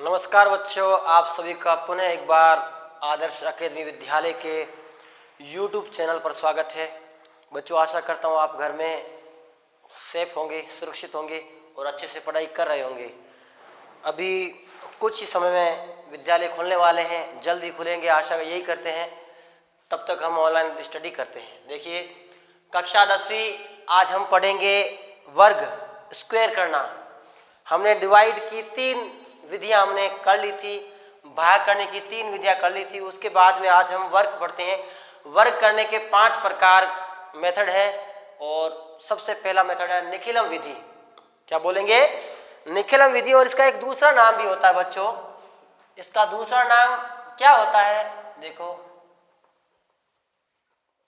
नमस्कार बच्चों, आप सभी का पुनः एक बार आदर्श अकेडमी विद्यालय के YouTube चैनल पर स्वागत है। बच्चों, आशा करता हूँ आप घर में सेफ होंगे, सुरक्षित होंगे और अच्छे से पढ़ाई कर रहे होंगे। अभी कुछ ही समय में विद्यालय खुलने वाले हैं, जल्द ही खुलेंगे, आशा यही करते हैं। तब तक हम ऑनलाइन स्टडी करते हैं। देखिए, कक्षा 10वीं आज हम पढ़ेंगे वर्ग स्क्वायर करना। हमने डिवाइड की 3 विधियां हमने कर ली थी, भाग करने की 3 विधियां कर ली थी। उसके बाद में आज हम वर्ग पढ़ते हैं। वर्ग करने के 5 प्रकार मेथड है और सबसे पहला मेथड है निखिलम विधि। क्या बोलेंगे? निखिलम विधि। और इसका एक दूसरा नाम भी होता है बच्चों। इसका दूसरा नाम क्या होता है? देखो,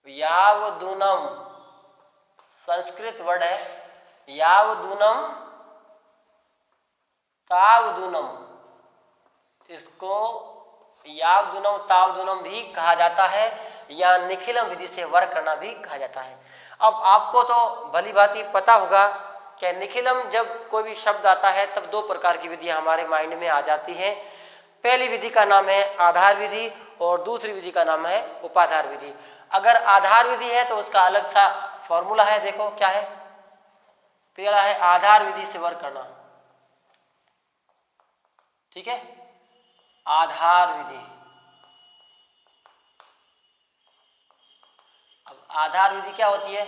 यावदूनम, संस्कृत वर्ड है यावदूनम तावदूनम। इसको यावदूनम तावदूनम भी कहा जाता है या निखिलम विधि से वर्ग करना भी कहा जाता है। अब आपको तो भली भांति पता होगा कि निखिलम जब कोई भी शब्द आता है तब 2 प्रकार की विधियां हमारे माइंड में आ जाती हैं। पहली विधि का नाम है आधार विधि और दूसरी विधि का नाम है उपाधार विधि। अगर आधार विधि है तो उसका अलग सा फॉर्मूला है। देखो क्या है? पहला है आधार विधि से वर्ग करना। ठीक है, आधार विधि। अब आधार विधि क्या होती है?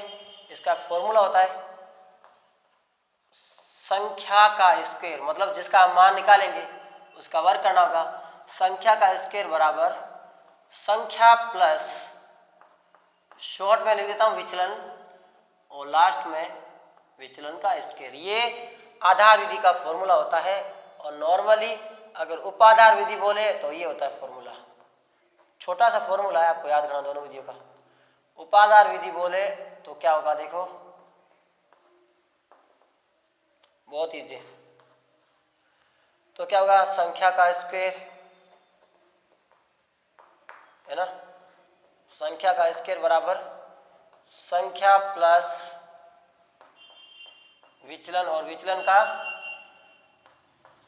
इसका फॉर्मूला होता है संख्या का स्क्वायर, मतलब जिसका हम मान निकालेंगे उसका वर्ग करना होगा। संख्या का स्क्वायर बराबर संख्या प्लस, शॉर्ट में लिख देता हूं विचलन, और लास्ट में विचलन का स्क्वायर। ये आधार विधि का फॉर्मूला होता है। और नॉर्मली अगर उपाधार विधि बोले तो ये होता है फॉर्मूला। छोटा सा फॉर्मूला है, आपको याद करना दोनों विधियों का। उपाधार विधि बोले तो क्या होगा? देखो, बहुत इजी। तो क्या होगा? संख्या का स्क्वायर है ना, संख्या का स्क्वायर बराबर संख्या प्लस विचलन और विचलन का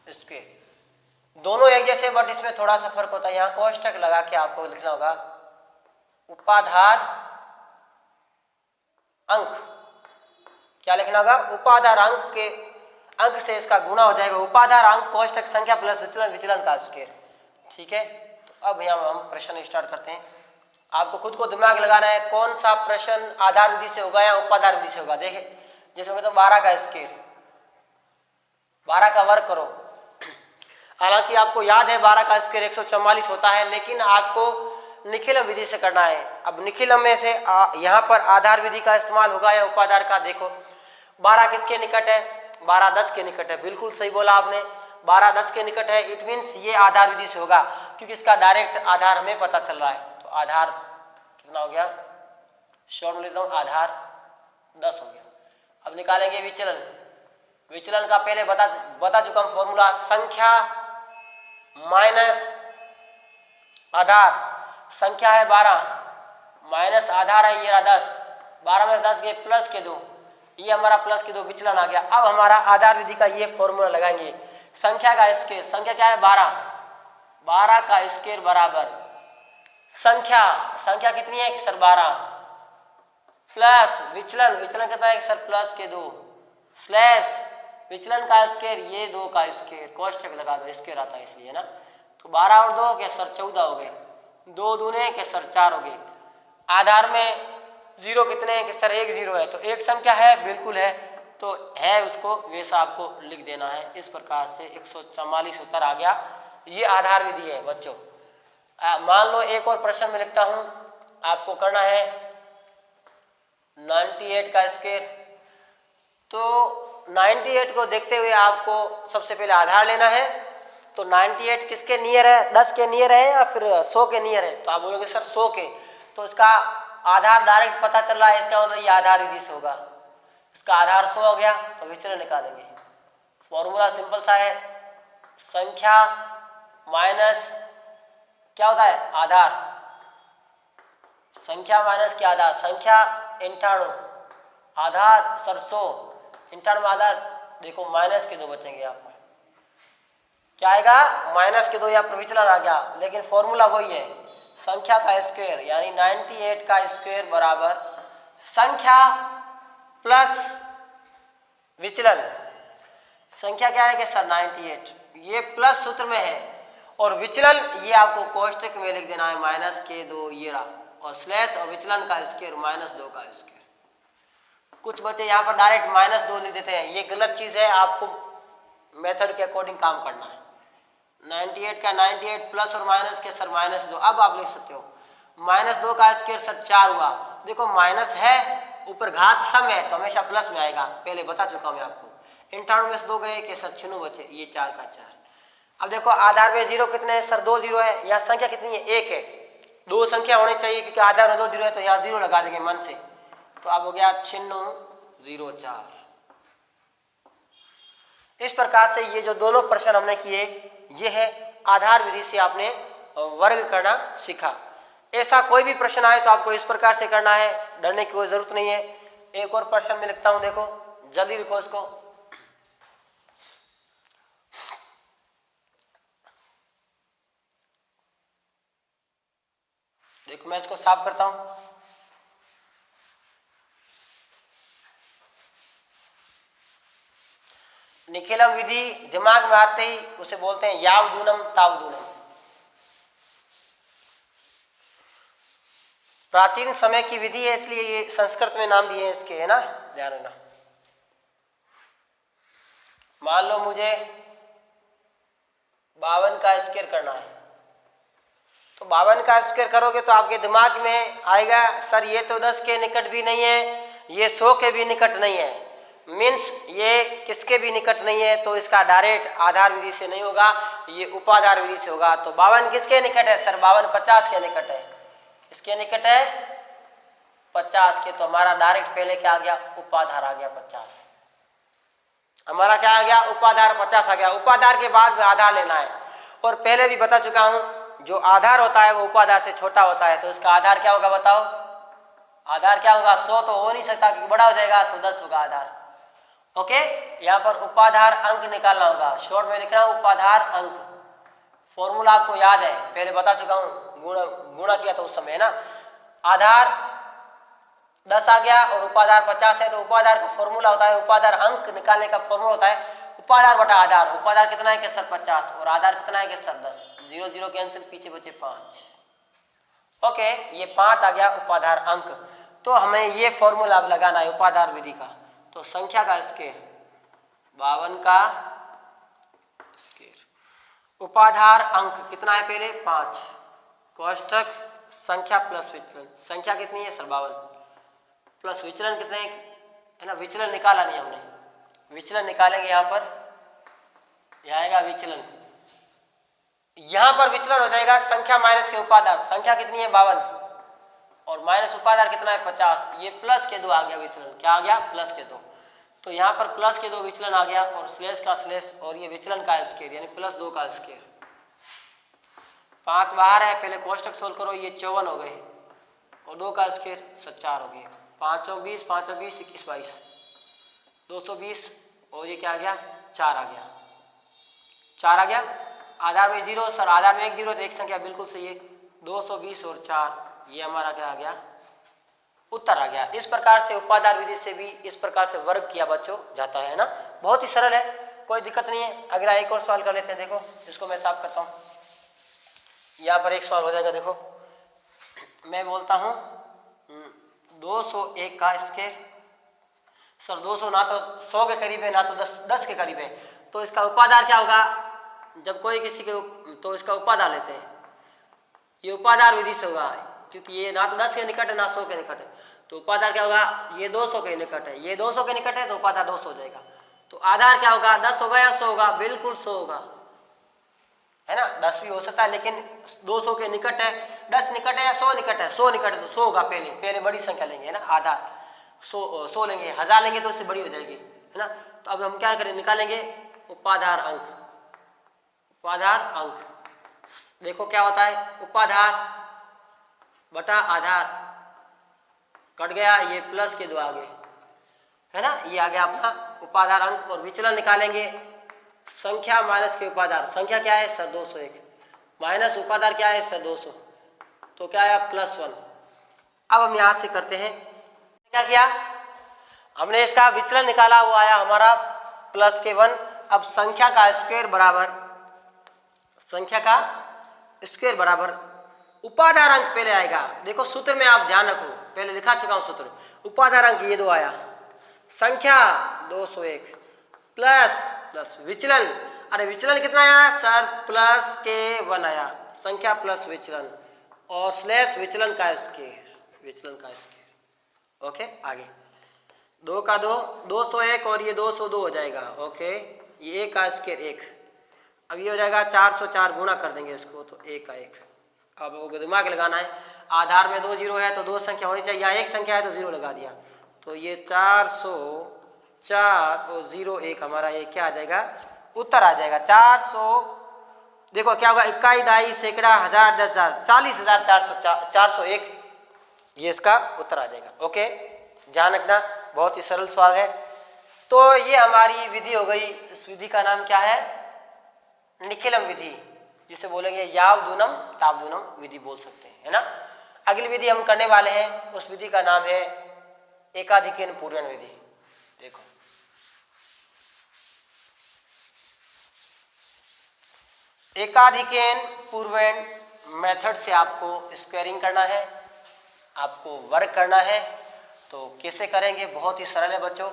स्क्वायर। दोनों एक जैसे, बट इसमें थोड़ा सा फर्क होता है। यहाँ कोष्टक लगा के आपको लिखना होगा उपाधार अंक। क्या लिखना होगा? उपाधार अंक के अंक से इसका गुणा हो जाएगा। उपाधार अंक कोष्टक संख्या प्लस विचलन, विचलन का स्क्वायर। ठीक है, तो अब यहाँ हम प्रश्न स्टार्ट करते हैं। आपको खुद को दिमाग लगाना है कौन सा प्रश्न आधार विधि से होगा या उपाधार विधि से होगा। देखे, जैसे तो 12 का स्क्वायर, 12 का वर्ग करो। हालांकि आपको याद है 12 का स्क्वायर 144 होता है, लेकिन आपको निखिलम विधि से करना है। अब निखिलम में से यहाँ पर आधार विधि का इस्तेमाल होगा या उपाधार का। देखो, 12 किसके निकट है? 12 10 के निकट है। बिल्कुल सही बोला आपने, 12 10 के निकट है। इट मीन्स ये आधार विधि से होगा, क्योंकि इसका डायरेक्ट आधार हमें पता चल रहा है। तो आधार कितना हो गया? शॉर्ट में लेता हूँ, आधार 10 हो गया। अब निकालेंगे विचलन। विचलन का पहले बता चुका हूं फॉर्मूला, संख्या माइनस आधार। संख्या है 12 माइनस आधार है ये रहा 10। 12 में 10 गए प्लस के 2, ये हमारा प्लस के 2 विचलन आ गया। अब हमारा आधार विधि का ये फॉर्मूला लगाएंगे। संख्या का स्क्वायर, संख्या क्या है? 12, 12 का स्क्वायर बराबर संख्या कितनी है? सर 12 प्लस विचलन, विचलन कितना है सर? प्लस के 2 स्लैश विचलन का स्क्वायर, ये 2 का स्क्वायर। कोष्टक लगा दो, स्क्वायर आता है इसलिए ना। तो 12 और 2 के सर 14 हो गए, 2 दूने के सर 4 हो गए। आधार में 0 कितने हैं कि सर? 1 0 है। तो एक संख्या है, बिल्कुल है, तो है उसको वैसा आपको लिख देना है। इस प्रकार से 144 उत्तर आ गया। ये आधार विधि है बच्चों। मान लो एक और प्रश्न में लिखता हूं, आपको करना है 98 का स्क्वायर। तो 98 को देखते हुए आपको सबसे पहले आधार लेना है। तो 98 किसके नियर है? 10 के नियर है या फिर 100 के नियर है? तो आप बोलोगे सर 100 के। तो इसका आधार डायरेक्ट पता चल रहा है, इसका मतलब ये आधार विधि से होगा। इसका आधार 100 हो गया, तो विचलन निकालेंगे। फॉर्मूला सिंपल सा है, संख्या माइनस क्या होता है? आधार। संख्या माइनस क्या? आधार। संख्या 98, आधार सर 100, 98 आधार। देखो माइनस के 2 बचेंगे यहाँ पर। क्या आएगा, माइनस के 2 यहाँ पर विचलन आ गया, लेकिन फॉर्मूला वही है, संख्या का स्क्वायर यानी 98 का स्क्वायर बराबर संख्या प्लस विचलन। संख्या क्या है कि सर 98, ये प्लस सूत्र में है, और विचलन ये आपको कोष्टक में लिख देना है माइनस के 2 ये रहा, और स्लैश और विचलन का स्क्वायर माइनस 2 का स्क्वायर। कुछ बच्चे यहाँ पर डायरेक्ट माइनस 2 लिख देते हैं, ये गलत चीज़ है, आपको मेथड के अकॉर्डिंग काम करना है। 98 का 98 प्लस और माइनस के सर माइनस 2, अब आप लिख सकते हो माइनस 2 का स्क्वायर सर 4 हुआ। देखो माइनस है, ऊपर घात सम है तो हमेशा प्लस में आएगा, पहले बता चुका हूँ मैं आपको। 98 में से 2 गए कि सर 6 बचे, ये 4 का 4। अब देखो आधार में 0 कितने हैं सर, 2 0 है, यहाँ संख्या कितनी है 1 है, 2 संख्या होनी चाहिए क्योंकि आधार में 2 0 है, तो यहाँ 0 लगा देंगे मन से, तो अब हो गया 604। इस प्रकार से ये जो दोनों प्रश्न हमने किए ये है आधार विधि से आपने वर्ग करना सीखा। ऐसा कोई भी प्रश्न आए तो आपको इस प्रकार से करना है, डरने की कोई जरूरत नहीं है। एक और प्रश्न में लिखता हूं, देखो जल्दी लिखो इसको। देखो मैं इसको साफ करता हूं। निखिलम विधि दिमाग में आते ही उसे बोलते हैं यावदूनम तावदूनम। प्राचीन समय की विधि है इसलिए ये संस्कृत में नाम दिए हैं इसके, है ना, ध्यान रखना। मान लो मुझे 52 का स्क्वायर करना है, तो 52 का स्क्वायर करोगे तो आपके दिमाग में आएगा सर ये तो 10 के निकट भी नहीं है, ये 100 के भी निकट नहीं है, मीन्स ये किसके भी निकट नहीं है, तो इसका डायरेक्ट आधार विधि से नहीं होगा, ये उपाधार विधि से होगा। तो 52 किसके निकट है सर, 52 50 के निकट है। किसके निकट है, 50 के, तो हमारा डायरेक्ट पहले क्या आ गया, उपाधार आ गया 50। हमारा क्या आ गया, उपाधार 50 आ गया। उपाधार के बाद में आधार लेना है, और पहले भी बता चुका हूं जो आधार होता है वो उपाधार से छोटा होता है, तो इसका आधार क्या होगा बताओ, आधार क्या होगा, 100 तो हो नहीं सकता क्योंकि बड़ा हो जाएगा, तो 10 होगा आधार। ओके, यहाँ पर उपाधार अंक निकालना होगा, शॉर्ट में लिख रहा हूं उपाधार अंक। फॉर्मूला आपको याद है, पहले बता चुका हूं, गुणा किया था उस समय, है ना। आधार 10 आ गया और उपाधार 50 है, तो उपाधार का फॉर्मूला होता है, उपाधार अंक निकालने का फॉर्मूला होता है उपाधार बटा आधार। उपाधार कितना है कि सर 50 और आधार कितना है कि सर 10, 0 0 कैंसिल, पीछे बचे 5। ओके, ये 5 आ गया उपाधार अंक। तो हमें ये फॉर्मूला अब लगाना है उपाधार विधि का। तो संख्या का स्क्वायर 52 का स्क्वायर, उपाधार अंक कितना है पहले 5, कोष्टक संख्या प्लस विचलन। संख्या कितनी है सर 52 प्लस विचलन कितने है ना, विचलन निकाला नहीं हमने, विचलन निकालेंगे यहाँ पर, यह आएगा विचलन, यहाँ पर विचलन हो जाएगा संख्या माइनस के उपाधार। संख्या कितनी है 52 और माइनस उपाधार कितना है 50, ये प्लस के 2 आ गया विचलन, क्या आ गया प्लस के 2, तो यहाँ पर प्लस के 2 विचलन आ गया, और स्लेश का स्लेश और ये विचलन का स्क्वायर यानी प्लस 2 का स्क्वायर। 5 बाहर है, पहले कोष्टक सोल्व करो, ये 54 हो गए, और 2 का स्क्वायर 4 हो गए, 5 और 20 5 और 20 21 22 220, और ये क्या आ गया 4 आ गया, 4 आ गया। आधार में 0 सर, आधार में 1 0 तो एक संख्या बिल्कुल सही है, 220 और 4, ये हमारा क्या आ गया, उत्तर आ गया। इस प्रकार से उपाधार विधि से भी इस प्रकार से वर्ग किया बच्चों जाता है ना, बहुत ही सरल है, कोई दिक्कत नहीं है। अगला एक और सवाल कर लेते हैं, देखो इसको मैं साफ करता हूँ। यहाँ पर एक सवाल हो जाएगा, देखो मैं बोलता हूँ 201 का स्क्वायर, सर 200 ना तो 100 के करीब है ना तो 10 के करीब है, तो इसका उपाधार क्या होगा, जब कोई किसी के तो इसका उपाधार लेते हैं, ये उपाधार विधि से होगा क्योंकि ये ना तो 10 के निकट है ना 100 के निकट है, तो उपाधार क्या होगा, ये 200 के निकट है, ये 200 के निकट है तो उपाधार 200 हो जाएगा। तो आधार क्या होगा, 10 होगा या 100 होगा, बिल्कुल 100 होगा, है ना, 10 भी हो सकता है लेकिन 200 के निकट है, 10 निकट है या 100 निकट है, 100 निकट है तो 100 होगा, पहले बड़ी संख्या लेंगे, है ना, आधार 100 लेंगे, 1000 लेंगे तो उससे बड़ी हो जाएगी, है ना। तो अब हम क्या करें, निकालेंगे उपाधार अंक, उपाधार अंक। देखो क्या होता है, उपाधार बटा आधार कट गया, ये प्लस के 2 आ गए, है ना, ये आ गया अपना उपाधार अंक। और विचलन निकालेंगे संख्या माइनस के उपादान, संख्या क्या है सर 201 माइनस उपादान क्या है सर 200, तो क्या आया +1। अब हम यहां से करते हैं, क्या किया हमने इसका विचलन निकाला, वो आया हमारा +1। अब संख्या का स्क्वायर बराबर उपादान अंक पहले आएगा। देखो सूत्र में आप ध्यान रखो, पहले लिखा चुका हूं सूत्र, उपादान अंक ये 2 आया, संख्या 201 प्लस विचलन, अरे विचलन कितना आया सर +1 आया, संख्या प्लस विचलन और स्लैश विचलन का स्क्वायर। ओके आगे 2 का 2 201 और ये 202 हो जाएगा। ओके ये 1 का स्क्वायर 1, अब ये हो जाएगा 404, गुणा कर देंगे इसको तो 1 का 1। अब वो दिमाग लगाना है, आधार में 2 जीरो है तो 2 संख्या होनी चाहिए, यहाँ 1 संख्या है तो 0 लगा दिया, तो ये 404 और 01 हमारा ये क्या आ जाएगा उत्तर आ जाएगा 400। देखो क्या होगा, इकाई दाई सैकड़ा हजार 10,000 40,401, ये इसका उत्तर आ जाएगा। ओके ध्यान रखना, बहुत ही सरल सवाल है। तो ये हमारी विधि हो गई, इस विधि का नाम क्या है निखिलम विधि, जिसे बोलेंगे यावदूनम तावदूनम विधि बोल सकते हैं, है ना। अगली विधि हम करने वाले हैं, उस विधि का नाम है एकाधिकेन पूर्वण विधि। देखो एकाधिकेन पूर्वण मेथड से आपको स्क्वायरिंग करना है, आपको वर्क करना है। तो कैसे करेंगे, बहुत ही सरल है बच्चों,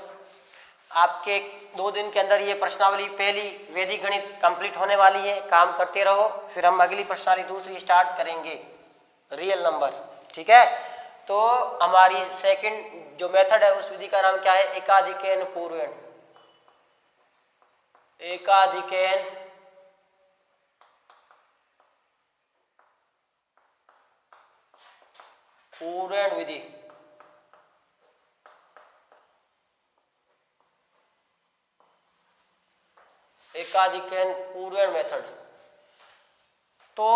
आपके 2 दिन के अंदर ये प्रश्नावली पहली वैदिक गणित कंप्लीट होने वाली है, काम करते रहो, फिर हम अगली प्रश्नावली दूसरी स्टार्ट करेंगे रियल नंबर, ठीक है। तो हमारी सेकंड जो मेथड है उस विधि का नाम क्या है एकाधिकेन पूर्वण विधि। एकाधिकेन पूर्वण मेथड, तो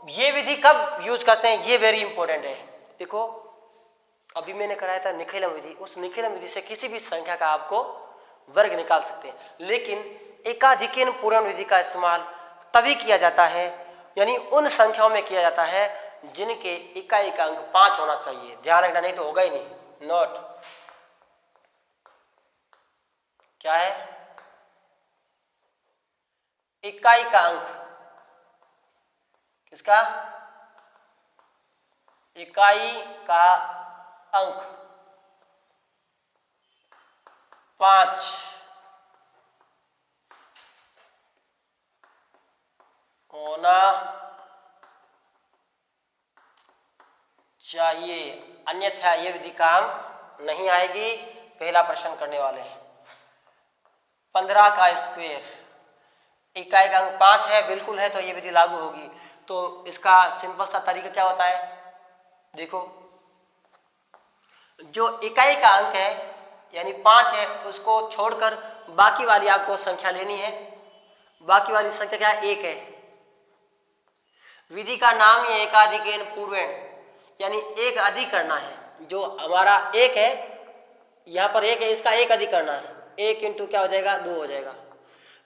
ये विधि कब यूज करते हैं ये वेरी इंपॉर्टेंट है। देखो अभी मैंने कराया था निखिलम विधि, उस निखिलम विधि से किसी भी संख्या का आपको वर्ग निकाल सकते हैं, लेकिन एकाधिकेन पूर्वण विधि का इस्तेमाल तभी किया जाता है, यानी उन संख्याओं में किया जाता है जिनके इकाई का अंक 5 होना चाहिए। ध्यान रखना, नहीं तो होगा ही नहीं। नोट क्या है इकाई का अंक, किसका इकाई का अंक 5 होना चाहिए, अन्यथा ये विधि काम नहीं आएगी। पहला प्रश्न करने वाले हैं 15 का स्क्वायर, इकाई का अंक 5 है, बिल्कुल है, तो ये विधि लागू होगी। तो इसका सिंपल सा तरीका क्या होता है, देखो जो इकाई का अंक है यानी 5 है, उसको छोड़कर बाकी वाली आपको संख्या लेनी है। बाकी वाली संख्या क्या है 1 है। विधि का नाम ही एकाधिकेन पूर्वण, यानी एक अधिक करना है। जो हमारा 1 है, यहाँ पर 1 है, इसका 1 अधिक करना है, 1 इंटू क्या हो जाएगा 2 हो जाएगा।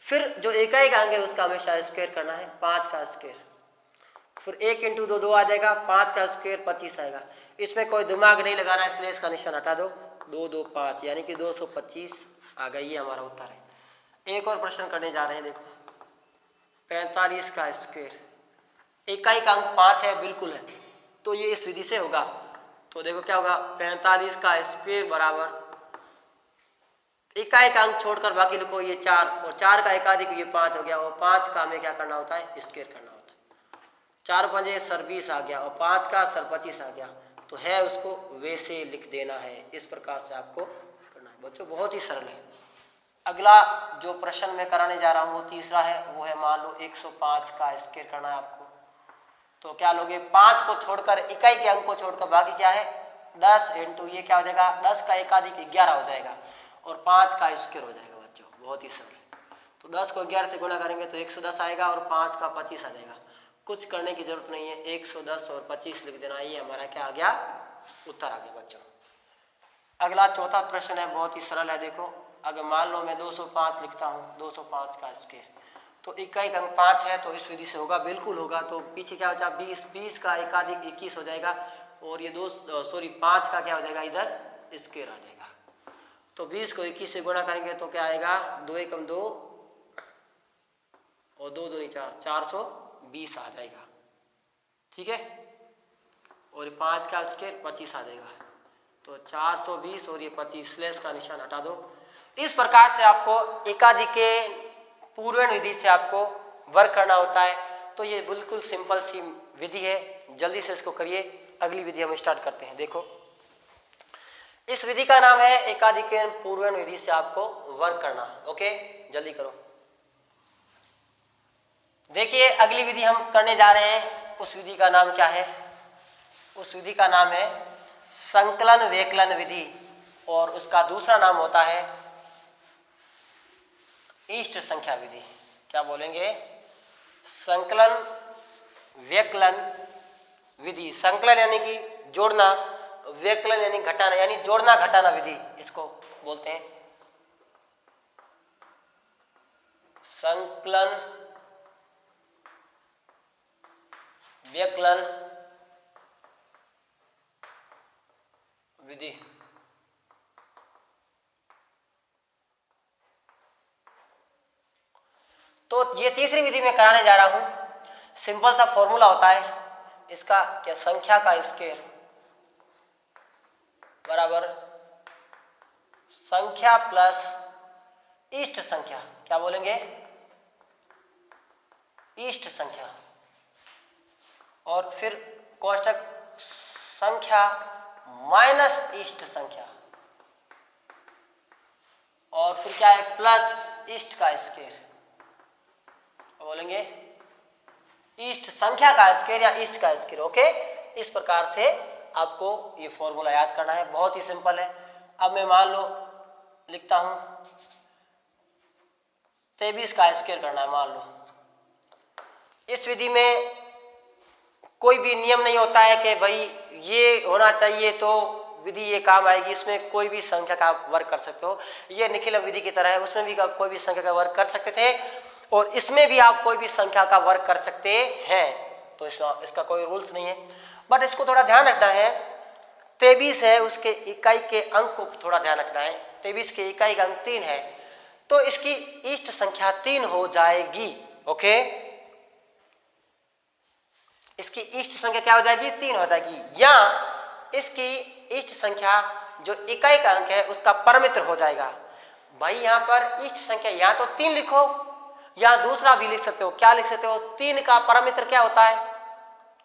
फिर जो इकाई का अंक है उसका हमेशा स्क्वायर करना है, 5 का स्क्वायर, फिर 1 इंटू 2 2 आ जाएगा, 5 का स्क्वायर 25 आएगा। इसमें कोई दिमाग नहीं लगाना है, इसलिए इसका निशान हटा दो, 2 2 5 यानी कि 225 आ गई, ये हमारा उत्तर है। एक और प्रश्न करने जा रहे हैं, देखो 45 का स्क्वायर, इकाई का अंक 5 है, बिल्कुल है, तो ये इस विधि से होगा। तो देखो क्या होगा 45 का स्क्वायर बराबर इकाई का अंक छोड़कर बाकी लिखो ये 4, और 4 का एकाधिक ये 5 हो गया, और 5 का हमें क्या करना होता है स्क्वायर करना होता है। 4 पंजे सर 20 आ गया, और 5 का सर 25 आ गया, तो है उसको वैसे लिख देना है। इस प्रकार से आपको करना है बच्चों, बहुत ही सरल है। अगला जो प्रश्न मैं कराने जा रहा हूँ वो तीसरा है, वो है मान लो 105 का स्क्वायर करना है आपको। तो क्या लोगे 5 को छोड़कर इकाई के अंक को छोड़कर बाकी क्या है 10 इंटू ये क्या हो जाएगा 10 का एकाधिक 11 हो जाएगा, और 5 का स्क्वायर हो जाएगा बच्चों, बहुत ही सरल है। तो 10 को 11 से गुणा करेंगे तो 110 आएगा, और 5 का 25 आ जाएगा। कुछ करने की जरूरत नहीं है, 110 और 25 लिख देना, ये हमारा क्या आ गया उत्तर आ गया बच्चों। अगला चौथा प्रश्न है, बहुत ही सरल है। देखो अगर मान लो मैं 205 लिखता हूँ, 205 का स्क्वायर, तो इकाई का अंक 5 है, तो इस विधि से होगा, बिल्कुल होगा। तो पीछे क्या हो जाएगा, 20, 20 का एकाधिक 21 हो जाएगा, और ये 5 का क्या हो जाएगा, इधर स्क्वायर आ जाएगा। तो 20 को 21 से गुणा करेंगे तो क्या आएगा, 2 एकम 2 और 2 दूनी 4, 420 आ जाएगा। ठीक है, और 5 का स्क्वायर 25 आ जाएगा। तो 420 और ये 25, स्लैश का निशान हटा दो। इस प्रकार से आपको एकाधिक के पूर्वण विधि से आपको वर्क करना होता है। तो ये बिल्कुल सिंपल सी विधि है, जल्दी से इसको करिए। अगली विधि हम स्टार्ट करते हैं। देखो, इस विधि का नाम है एकाधिक पूर्वण विधि से आपको वर्क करना। ओके, जल्दी करो। देखिए, अगली विधि हम करने जा रहे हैं, उस विधि का नाम क्या है, उस विधि का नाम है संकलन व्यकलन विधि, और उसका दूसरा नाम होता है इष्ट संख्या विधि। क्या बोलेंगे, संकलन व्यकलन विधि। संकलन यानी कि जोड़ना, व्यकलन यानी घटाना, यानी जोड़ना घटाना विधि इसको बोलते हैं। संकलन व्यकलन विधि। तो ये तीसरी विधि में कराने जा रहा हूं। सिंपल सा फॉर्मूला होता है इसका, क्या, संख्या का स्क्वायर बराबर संख्या प्लस इष्ट संख्या। क्या बोलेंगे, इष्ट संख्या, और फिर कोष्टक संख्या माइनस इष्ट संख्या, और फिर क्या है, प्लस इष्ट का स्क्वायर। बोलेंगे इष्ट संख्या का स्क्वायर या इष्ट का स्क्वायर। ओके, इस प्रकार से आपको ये फॉर्मूला याद करना है, बहुत ही सिंपल है। अब मैं मान लो लिखता हूं 23 का स्क्वायर करना है, मान लो। इस विधि में कोई भी नियम नहीं होता है कि भाई ये होना चाहिए तो विधि ये काम आएगी। इसमें कोई भी संख्या का आप वर्क कर सकते हो। ये निखिल विधि की तरह है, उसमें भी आप कोई भी संख्या का वर्क कर सकते थे, और इसमें भी आप कोई भी संख्या का वर्क कर सकते हैं। तो इसका कोई रूल्स नहीं है, बट इसको थोड़ा ध्यान रखना है। 23 है, उसके इकाई के अंक को थोड़ा ध्यान रखना है। 23 के इकाई का अंक 3 है, तो इसकी इष्ट संख्या 3 हो जाएगी। ओके, इसकी इष्ट संख्या क्या हो जाएगी, 3 हो जाएगी, या इसकी इष्ट संख्या जो इकाई का अंक है उसका परमित्र हो जाएगा। भाई यहाँ पर इष्ट संख्या या तो 3 लिखो या दूसरा भी लिख सकते हो। क्या लिख सकते हो, 3 का परमित्र क्या होता है,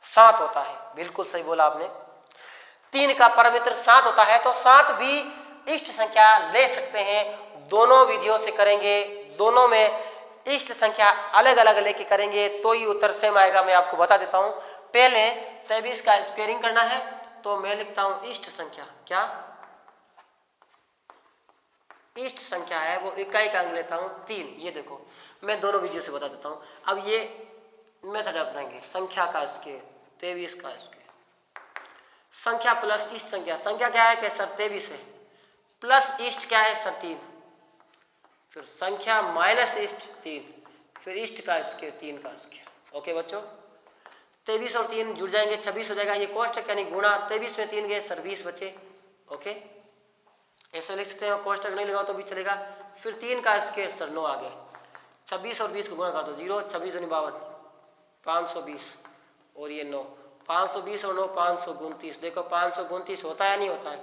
7 होता है। बिल्कुल सही बोला आपने, 3 का परमित्र 7 होता है, तो 7 भी इष्ट संख्या ले सकते हैं। दोनों विधियों से करेंगे, दोनों में इष्ट संख्या अलग अलग लेके करेंगे तो ही उत्तर सेम आएगा। मैं आपको बता देता हूं। पहले 23 का स्क्वायरिंग करना है, तो मैं लिखता हूं इष्ट संख्या। क्या इष्ट संख्या है, वो इकाई का अंक लेता हूं 3। ये देखो, मैं दोनों विधियों से बता देता हूं। अब ये मेथड अपनाएंगे, संख्या का स्क्वायर 23 का स्क्वायर, संख्या प्लस इष्ट संख्या। संख्या क्या है कि सर 23 है, प्लस इष्ट क्या है सर 3, फिर संख्या माइनस इष्ट 3, फिर इष्ट का स्क्वायर 3 का स्क्वायर। ओके बच्चों, 23 और 3 जुड़ जाएंगे, 26 हो जाएगा। ये कोष्टक यानी गुणा, 23 में 3 गए सर 20 बचे। ओके, ऐसे लिख सकते हैं, कोष्टक नहीं लगाओ तो भी चलेगा। फिर 3 का स्क्वायर सर 9 आ गए, 26 और 20 को गुणा कर दो, 0, 26 दूनी 52, 520 और ये 9, 520 और 9 529। देखो 529 होता है या नहीं होता है,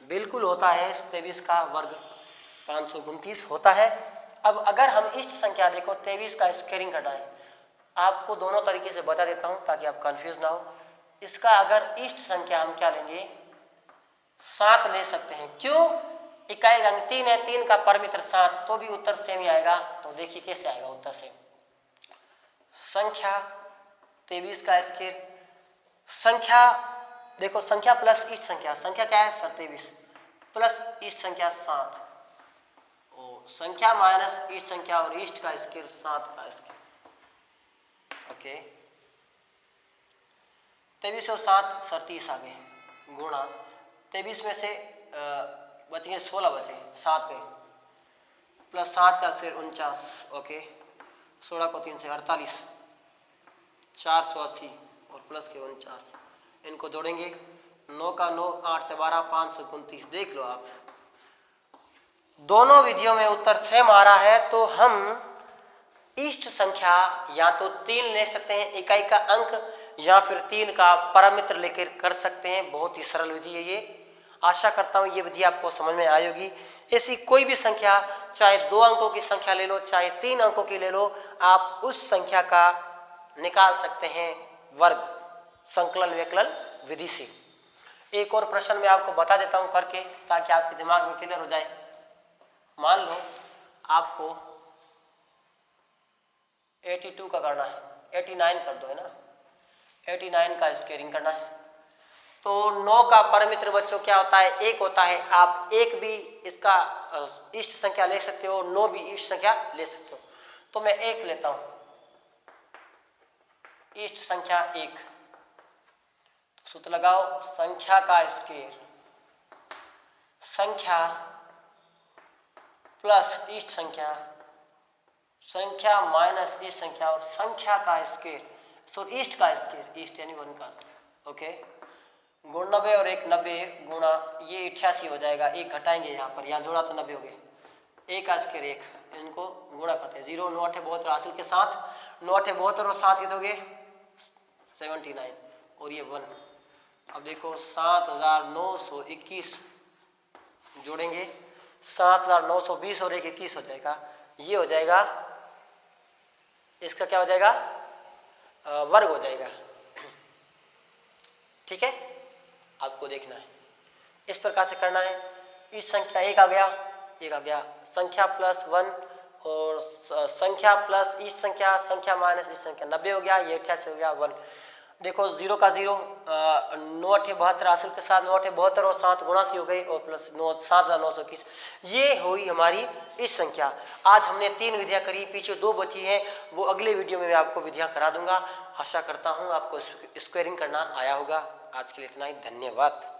बिल्कुल होता है। 23 का वर्ग 529 होता है। अब अगर हम इष्ट संख्या देखो 23 का स्क्वायरिंग करना है, आपको दोनों तरीके से बता देता हूं ताकि आप कंफ्यूज ना हो। इसका अगर इष्ट संख्या हम क्या लेंगे, 7 ले सकते हैं। क्यों, इकाई अंक 3 है, 3 का परमित्र 7, तो भी उत्तर सेम ही आएगा। तो देखिए कैसे आएगा उत्तर सेम। संख्या 23 का स्क्वायर, संख्या देखो, संख्या प्लस इष्ट संख्या, संख्या क्या है सर 23 प्लस इष्ट संख्या 7, और संख्या माइनस इष्ट संख्या और इष्ट का स्क्वायर 7 का स्क्वायर। ओके, 23 और 7 सर 30 आ गए, गुणा 23 में से बच गए 16 बचे, 7 गए, प्लस 7 का शेर 49, ओके। 16 को 3 से 48, 480 और प्लस के 49, इनको जोड़ेंगे। 9 का 9, 8 से 12, 529। देख लो आप, दोनों विधियों में उत्तर सेम आ रहा है, तो हम इष्ट संख्या या तो 3 ले सकते हैं इकाई का अंक, या फिर 3 का परमित्र लेकर कर सकते हैं। बहुत ही सरल विधि है ये। आशा करता हूँ ये विधि आपको समझ में आई होगी। ऐसी कोई भी संख्या, चाहे 2 अंकों की संख्या ले लो, चाहे 3 अंकों की ले लो, आप उस संख्या का निकाल सकते हैं वर्ग संकलन व्यकलन विधि से। एक और प्रश्न मैं आपको बता देता हूँ करके, ताकि आपके दिमाग में क्लियर हो जाए। मान लो आपको 82 का करना है, 89 कर दो, है ना। 89 का स्क्वायरिंग करना है, तो 9 का परमित्र बच्चों क्या होता है? 1 होता है। आप 1 भी इसका इष्ट संख्या ले सकते हो, 9 भी इष्ट संख्या ले सकते हो। तो मैं 1 लेता हूं, इष्ट संख्या 1। तो सूत्र लगाओ, संख्या का स्क्वायर, संख्या प्लस इष्ट संख्या, संख्या माइनस इष्ट संख्या, और संख्या का स्क्वायर, सॉरी इष्ट का स्क्वायर, इष्ट यानी 1 का स्क्वायर, ओके। गुण 90 और 1 90 गुणा ये 88 हो जाएगा। 1 घटाएंगे यहाँ पर, यहाँ जोड़ा तो 90 हो गए। 1 का स्क्वायर 1, इनको गुणा करते हैं। 0 9 8 72 हासिल के साथ, 9 8 72 और 7 के दोगे 79 और ये 1। अब देखो 7921 जोड़ेंगे, 7920 और 1 21 हो जाएगा। ये हो जाएगा, इसका क्या हो जाएगा? वर्ग हो जाएगा। ठीक है, आपको देखना है, इस प्रकार से करना है। इस संख्या 1 आ गया, 1 आ गया, संख्या प्लस 1 और संख्या प्लस इस संख्या, संख्या माइनस इस संख्या, 90 हो गया, ये 88 हो गया, 1। देखो 0 का 0, 9 8 72 हासिल के साथ 9 8 72 और 7 गुणासी हो गई, और प्लस 9 7921। ये हुई हमारी इस संख्या। आज हमने 3 विधियां करी, पीछे 2 बची हैं, वो अगले वीडियो में मैं आपको विधियां करा दूंगा। आशा करता हूं आपको स्क्वायरिंग करना आया होगा। आज के लिए इतना ही, धन्यवाद।